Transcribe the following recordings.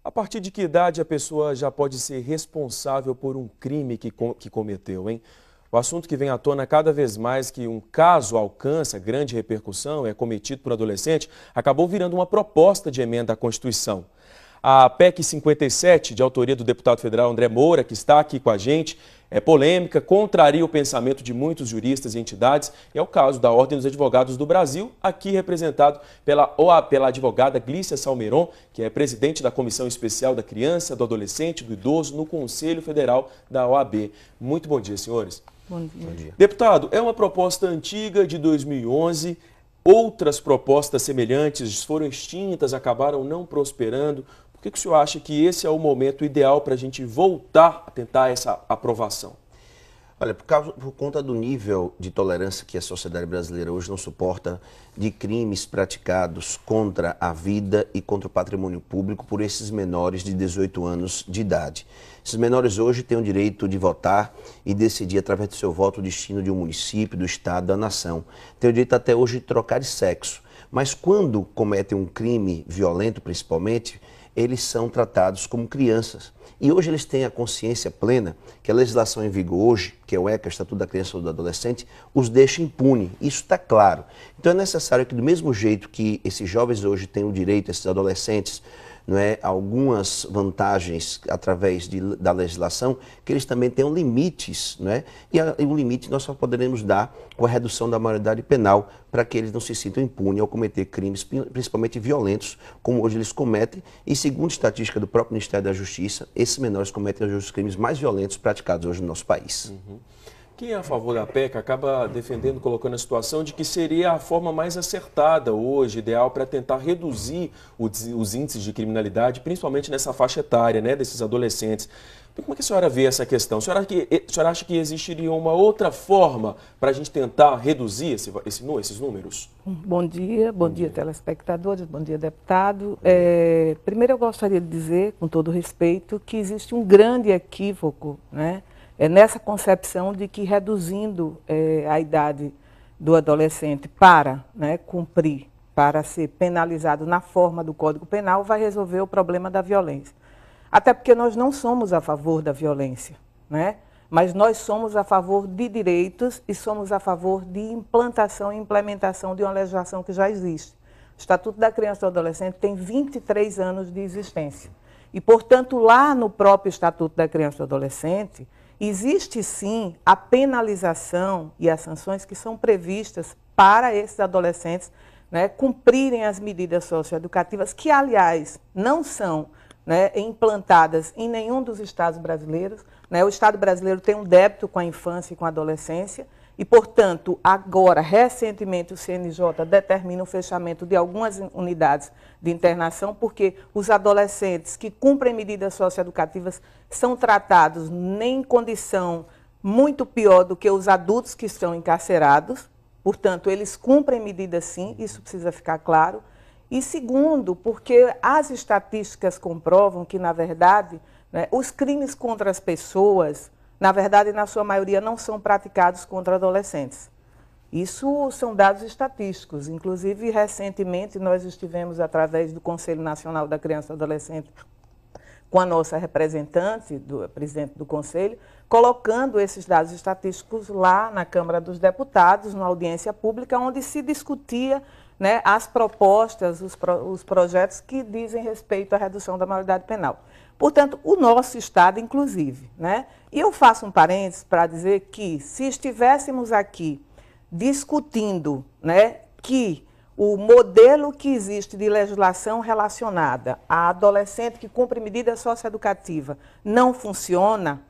A partir de que idade a pessoa já pode ser responsável por um crime que cometeu, hein? O assunto que vem à tona cada vez mais que um caso alcança grande repercussão, é cometido por adolescente, acabou virando uma proposta de emenda à Constituição. A PEC 57, de autoria do deputado federal André Moura, que está aqui com a gente, é polêmica, contraria o pensamento de muitos juristas e entidades. É o caso da Ordem dos Advogados do Brasil, aqui representado pela advogada Glícia Salmeron, que é presidente da Comissão Especial da Criança, do Adolescente e do Idoso no Conselho Federal da OAB. Muito bom dia, senhores. Bom dia. Bom dia. Deputado, é uma proposta antiga de 2011, outras propostas semelhantes foram extintas, acabaram não prosperando. Por que o senhor acha que esse é o momento ideal para a gente voltar a tentar essa aprovação? Olha, por conta do nível de tolerância que a sociedade brasileira hoje não suporta, de crimes praticados contra a vida e contra o patrimônio público por esses menores de 18 anos de idade. Esses menores hoje têm o direito de votar e decidir através do seu voto o destino de um município, do estado, da nação. Têm o direito até hoje de trocar de sexo. Mas quando cometem um crime violento, principalmente, eles são tratados como crianças. E hoje eles têm a consciência plena que a legislação em vigor hoje, que é o ECA, Estatuto da Criança ou do Adolescente, os deixa impune. Isso está claro. Então é necessário que, do mesmo jeito que esses jovens hoje têm o direito, esses adolescentes, não é, algumas vantagens através da legislação, que eles também tenham limites, não é? E o limite nós só poderemos dar com a redução da maioridade penal, para que eles não se sintam impunes ao cometer crimes, principalmente violentos, como hoje eles cometem. E segundo estatística do próprio Ministério da Justiça, esses menores cometem os crimes mais violentos praticados hoje no nosso país. Quem é a favor da PEC acaba defendendo, colocando a situação de que seria a forma mais acertada hoje, ideal para tentar reduzir os índices de criminalidade, principalmente nessa faixa etária, né, desses adolescentes. Como é que a senhora vê essa questão? A senhora acha que existiria uma outra forma para a gente tentar reduzir esses números? Bom dia telespectadores, bom dia deputado. Primeiro eu gostaria de dizer, com todo respeito, que existe um grande equívoco, né? Nessa concepção de que reduzindo a idade do adolescente para, né, cumprir, para ser penalizado na forma do Código Penal, vai resolver o problema da violência. Até porque nós não somos a favor da violência, né? Mas nós somos a favor de direitos e somos a favor de implantação e implementação de uma legislação que já existe. O Estatuto da Criança e do Adolescente tem 23 anos de existência. E, portanto, lá no próprio Estatuto da Criança e do Adolescente, existe sim a penalização e as sanções que são previstas para esses adolescentes, né, cumprirem as medidas socioeducativas, que, aliás, não são, né, implantadas em nenhum dos estados brasileiros. Né? O Estado brasileiro tem um débito com a infância e com a adolescência e, portanto, agora, recentemente, o CNJ determina o fechamento de algumas unidades de internação, porque os adolescentes que cumprem medidas socioeducativas são tratados em condição muito pior do que os adultos que estão encarcerados. Portanto, eles cumprem medidas sim, isso precisa ficar claro. E segundo, porque as estatísticas comprovam que, na verdade, né, os crimes contra as pessoas, na verdade, na sua maioria, não são praticados contra adolescentes. Isso são dados estatísticos. Inclusive, recentemente, nós estivemos, através do Conselho Nacional da Criança e do Adolescente, com a nossa representante, presidente do Conselho, colocando esses dados estatísticos lá na Câmara dos Deputados, numa audiência pública, onde se discutia, né, as propostas, os projetos que dizem respeito à redução da maioridade penal. Portanto, o nosso Estado, inclusive, né? E eu faço um parênteses para dizer que, se estivéssemos aqui discutindo, né, que o modelo que existe de legislação relacionada a adolescente que cumpre medida socioeducativa não funciona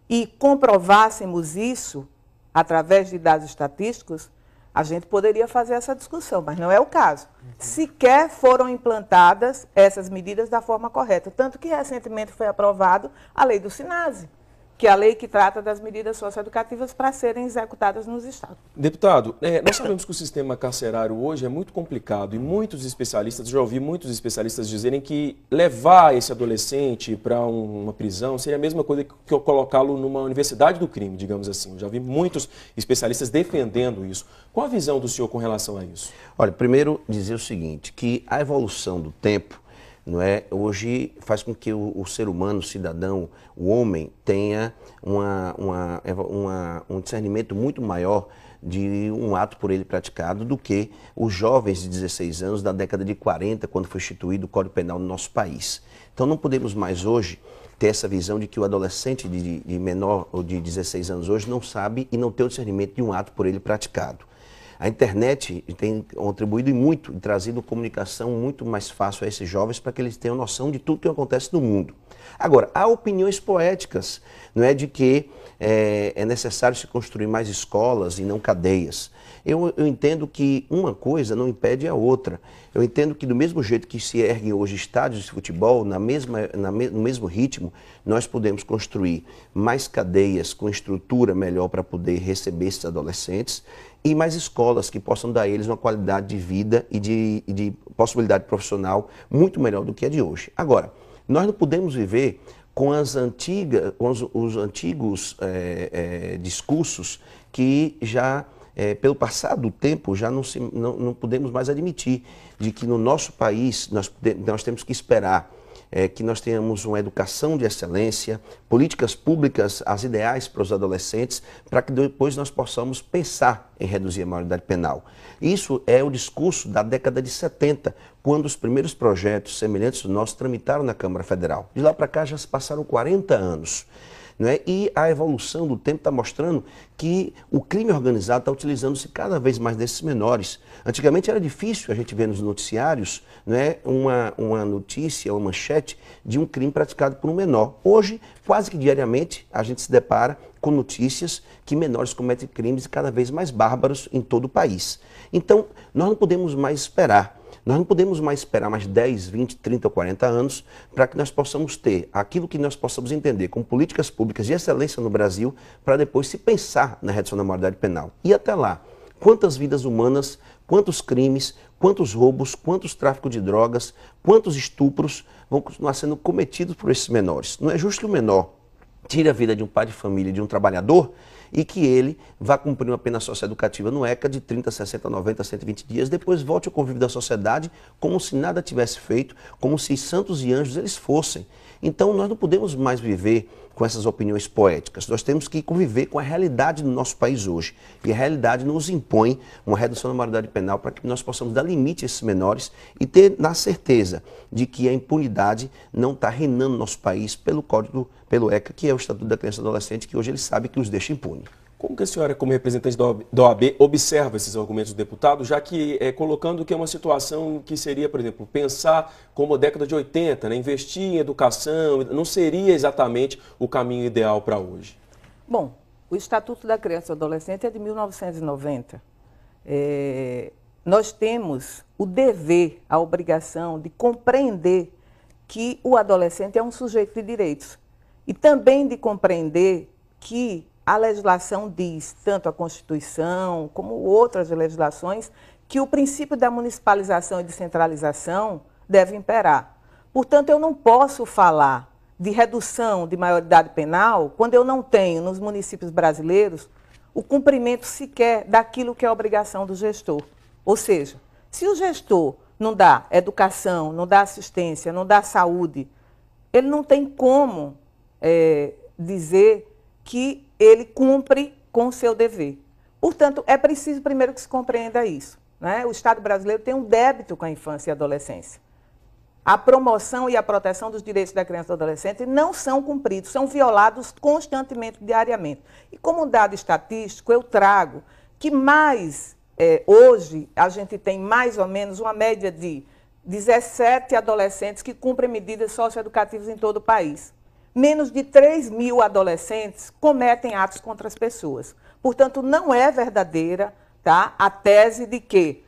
e comprovássemos isso através de dados estatísticos, a gente poderia fazer essa discussão, mas não é o caso. Sequer foram implantadas essas medidas da forma correta, tanto que recentemente foi aprovado a lei do SINASE, que é a lei que trata das medidas socioeducativas para serem executadas nos estados. Deputado, nós sabemos que o sistema carcerário hoje é muito complicado e muitos especialistas, já ouvi muitos especialistas dizerem que levar esse adolescente para uma prisão seria a mesma coisa que eu colocá-lo numa universidade do crime, digamos assim. Eu já vi muitos especialistas defendendo isso. Qual a visão do senhor com relação a isso? Olha, primeiro dizer o seguinte, que a evolução do tempo não é? Hoje faz com que o ser humano, o cidadão, o homem, tenha um discernimento muito maior de um ato por ele praticado do que os jovens de 16 anos da década de 40, quando foi instituído o Código Penal no nosso país. Então não podemos mais hoje ter essa visão de que o adolescente de menor ou de 16 anos hoje não sabe e não tem o discernimento de um ato por ele praticado. A internet tem contribuído muito e trazido comunicação muito mais fácil a esses jovens para que eles tenham noção de tudo que acontece no mundo. Agora, há opiniões poéticas, não é, de que é necessário se construir mais escolas e não cadeias. Eu entendo que uma coisa não impede a outra. Eu entendo que do mesmo jeito que se erguem hoje estádios de futebol, no mesmo ritmo, nós podemos construir mais cadeias com estrutura melhor para poder receber esses adolescentes e mais escolas que possam dar a eles uma qualidade de vida e de possibilidade profissional muito melhor do que a de hoje. Agora, nós não podemos viver com os antigos discursos que já, pelo passar do tempo, já não podemos mais admitir de que no nosso país nós temos que esperar que nós tenhamos uma educação de excelência, políticas públicas, as ideais para os adolescentes, para que depois nós possamos pensar em reduzir a maioridade penal. Isso é o discurso da década de 70, quando os primeiros projetos semelhantes ao nosso tramitaram na Câmara Federal. De lá para cá já se passaram 40 anos. Não é? E a evolução do tempo está mostrando que o crime organizado está utilizando-se cada vez mais desses menores. Antigamente era difícil a gente ver nos noticiários, não é, uma notícia, uma manchete de um crime praticado por um menor. Hoje, quase que diariamente, a gente se depara com notícias que menores cometem crimes cada vez mais bárbaros em todo o país. Então, nós não podemos mais esperar. Nós não podemos mais esperar mais 10, 20, 30 ou 40 anos para que nós possamos ter aquilo que nós possamos entender como políticas públicas de excelência no Brasil para depois se pensar na redução da maioridade penal. E até lá, quantas vidas humanas, quantos crimes, quantos roubos, quantos tráficos de drogas, quantos estupros vão continuar sendo cometidos por esses menores? Não é justo que o menor tire a vida de um pai de família, de um trabalhador, e que ele vá cumprir uma pena socioeducativa no ECA de 30, 60, 90, 120 dias, depois volte ao convívio da sociedade como se nada tivesse feito, como se santos e anjos eles fossem. Então nós não podemos mais viver com essas opiniões poéticas, nós temos que conviver com a realidade do nosso país hoje. E a realidade nos impõe uma redução da maioridade penal para que nós possamos dar limite a esses menores e ter na certeza de que a impunidade não está reinando no nosso país pelo ECA, que é o Estatuto da Criança e do Adolescente, que hoje ele sabe que os deixa impune. Como que a senhora, como representante da OAB, observa esses argumentos do deputado, já que colocando que é uma situação que seria, por exemplo, pensar como a década de 80, né, investir em educação, não seria exatamente o caminho ideal para hoje? Bom, o Estatuto da Criança e do Adolescente é de 1990. Nós temos o dever, a obrigação de compreender que o adolescente é um sujeito de direitos e também de compreender que a legislação diz, tanto a Constituição como outras legislações, que o princípio da municipalização e descentralização deve imperar. Portanto, eu não posso falar de redução de maioridade penal quando eu não tenho nos municípios brasileiros o cumprimento sequer daquilo que é a obrigação do gestor. Ou seja, se o gestor não dá educação, não dá assistência, não dá saúde, ele não tem como dizer que ele cumpre com o seu dever. Portanto, é preciso primeiro que se compreenda isso, né? O Estado brasileiro tem um débito com a infância e a adolescência. A promoção e a proteção dos direitos da criança e do adolescente não são cumpridos, são violados constantemente, diariamente. E como dado estatístico, eu trago que hoje a gente tem mais ou menos uma média de 17 adolescentes que cumprem medidas socioeducativas em todo o país. Menos de 3.000 adolescentes cometem atos contra as pessoas. Portanto, não é verdadeira, tá, a tese de que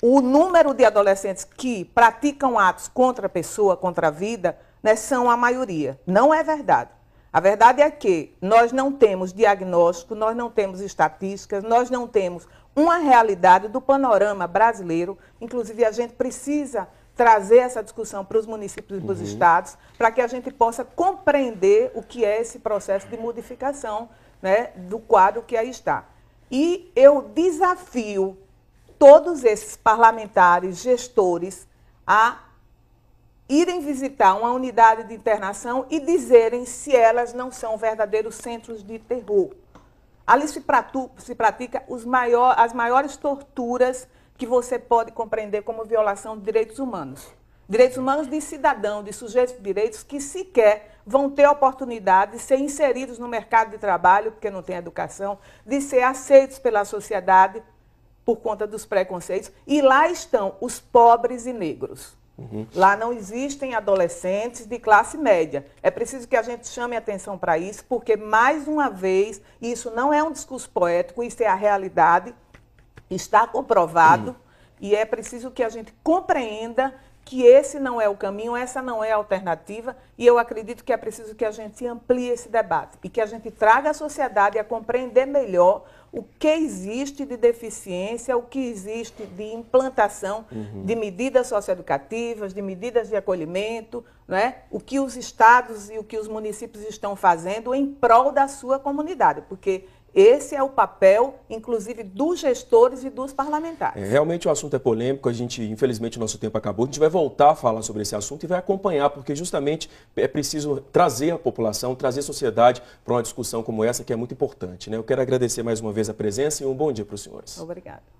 o número de adolescentes que praticam atos contra a pessoa, contra a vida, né, são a maioria. Não é verdade. A verdade é que nós não temos diagnóstico, nós não temos estatísticas, nós não temos uma realidade do panorama brasileiro. Inclusive, a gente precisa trazer essa discussão para os municípios e para os estados, para que a gente possa compreender o que é esse processo de modificação, né, do quadro que aí está. E eu desafio todos esses parlamentares, gestores, a irem visitar uma unidade de internação e dizerem se elas não são verdadeiros centros de terror. Ali se pratica as maiores torturas que você pode compreender como violação de direitos humanos. Direitos humanos de cidadão, de sujeitos de direitos que sequer vão ter oportunidade de ser inseridos no mercado de trabalho, porque não tem educação, de ser aceitos pela sociedade por conta dos preconceitos. E lá estão os pobres e negros. Lá não existem adolescentes de classe média. É preciso que a gente chame atenção para isso, porque, mais uma vez, isso não é um discurso poético, isso é a realidade, está comprovado, e é preciso que a gente compreenda que esse não é o caminho, essa não é a alternativa, e eu acredito que é preciso que a gente amplie esse debate e que a gente traga a sociedade a compreender melhor o que existe de deficiência, o que existe de implantação de medidas socioeducativas, de medidas de acolhimento, né? O que os estados e o que os municípios estão fazendo em prol da sua comunidade, porque esse é o papel, inclusive, dos gestores e dos parlamentares. Realmente o assunto é polêmico, infelizmente o nosso tempo acabou, a gente vai voltar a falar sobre esse assunto e vai acompanhar, porque justamente é preciso trazer a população, trazer a sociedade para uma discussão como essa, que é muito importante, né? Eu quero agradecer mais uma vez a presença e um bom dia para os senhores. Obrigada.